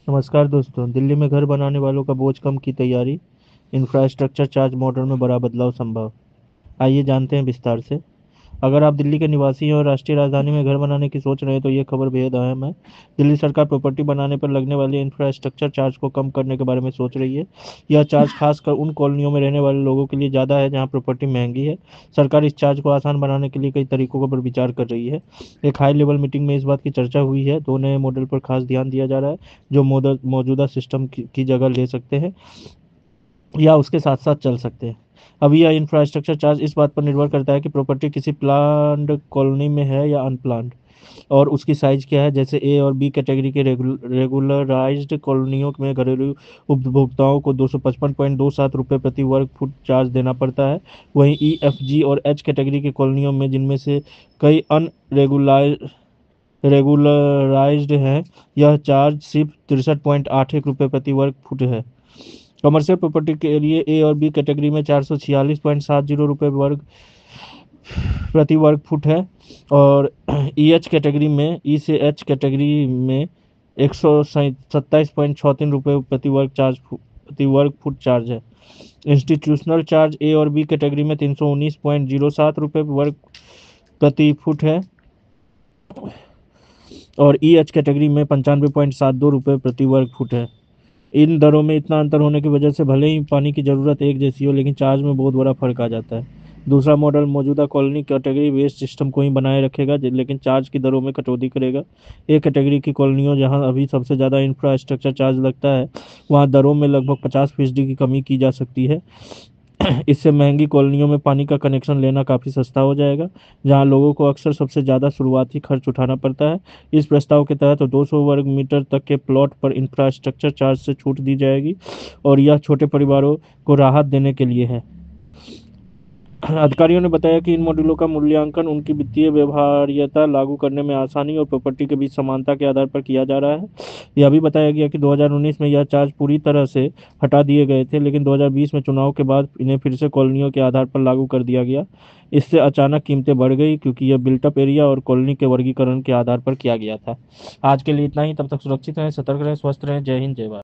नमस्कार दोस्तों। दिल्ली में घर बनाने वालों का बोझ कम की तैयारी। इंफ्रास्ट्रक्चर चार्ज मॉडल में बड़ा बदलाव संभव। आइए जानते हैं विस्तार से। अगर आप दिल्ली के निवासी हैं और राष्ट्रीय राजधानी में घर बनाने की सोच रहे हैं तो ये खबर बेहद अहम है। दिल्ली सरकार प्रॉपर्टी बनाने पर लगने वाले इंफ्रास्ट्रक्चर चार्ज को कम करने के बारे में सोच रही है। यह चार्ज खासकर उन कॉलोनियों में रहने वाले लोगों के लिए ज़्यादा है जहां प्रॉपर्टी महंगी है। सरकार इस चार्ज को आसान बनाने के लिए कई तरीकों पर विचार कर रही है। एक हाई लेवल मीटिंग में इस बात की चर्चा हुई है। दो नए मॉडल पर खास ध्यान दिया जा रहा है जो मौजूदा सिस्टम की जगह ले सकते हैं या उसके साथ साथ चल सकते हैं। अब यह इंफ्रास्ट्रक्चर चार्ज इस बात पर निर्भर करता है कि प्रॉपर्टी किसी प्लान्ड कॉलोनी में है या अनप्लान्ड, और उसकी साइज क्या है। जैसे ए और बी कैटेगरी के रेगुलराइज्ड कॉलोनियों में घरेलू उपभोक्ताओं को 255.27 रुपये प्रति वर्ग फुट चार्ज देना पड़ता है। वहीं ई एफ जी और एच कैटेगरी की कॉलोनियों में, जिनमें से कई रेगुलराइज्ड हैं, यह चार्ज सिर्फ 63.81 रुपये प्रति वर्ग फुट है। कमर्शियल प्रॉपर्टी के लिए ए और बी कैटेगरी में 446.70 रुपये वर्ग प्रति वर्ग फुट है, और ई एच कैटेगरी में, ई से एच कैटेगरी में 127.34 रुपये प्रति वर्ग फुट चार्ज है। इंस्टीट्यूशनल चार्ज ए और बी कैटेगरी में 319.07 रुपये वर्ग प्रति फुट है, और ई एच कैटेगरी में 95.72 रुपये प्रति वर्ग फुट है। इन दरों में इतना अंतर होने की वजह से भले ही पानी की ज़रूरत एक जैसी हो, लेकिन चार्ज में बहुत बड़ा फर्क आ जाता है। दूसरा मॉडल मौजूदा कॉलोनी कैटेगरी बेस्ड सिस्टम को ही बनाए रखेगा, लेकिन चार्ज की दरों में कटौती करेगा। एक कैटेगरी की कॉलोनियों जहां अभी सबसे ज़्यादा इंफ्रास्ट्रक्चर चार्ज लगता है, वहां दरों में लगभग 50% की कमी की जा सकती है। इससे महंगी कॉलोनियों में पानी का कनेक्शन लेना काफ़ी सस्ता हो जाएगा, जहां लोगों को अक्सर सबसे ज़्यादा शुरुआती खर्च उठाना पड़ता है। इस प्रस्ताव के तहत 200 वर्ग मीटर तक के प्लॉट पर इंफ्रास्ट्रक्चर चार्ज से छूट दी जाएगी, और यह छोटे परिवारों को राहत देने के लिए है। अधिकारियों ने बताया कि इन मॉड्यूलों का मूल्यांकन उनकी वित्तीय व्यवहार्यता, लागू करने में आसानी और प्रॉपर्टी के बीच समानता के आधार पर किया जा रहा है। यह भी बताया गया कि 2019 में यह चार्ज पूरी तरह से हटा दिए गए थे, लेकिन 2020 में चुनाव के बाद इन्हें फिर से कॉलोनियों के आधार पर लागू कर दिया गया। इससे अचानक कीमतें बढ़ गई, क्योंकि यह बिल्टअप एरिया और कॉलोनी के वर्गीकरण के आधार पर किया गया था। आज के लिए इतना ही। तब तक सुरक्षित रहें, सतर्क रहें, स्वस्थ रहें। जय हिंद, जय भारत।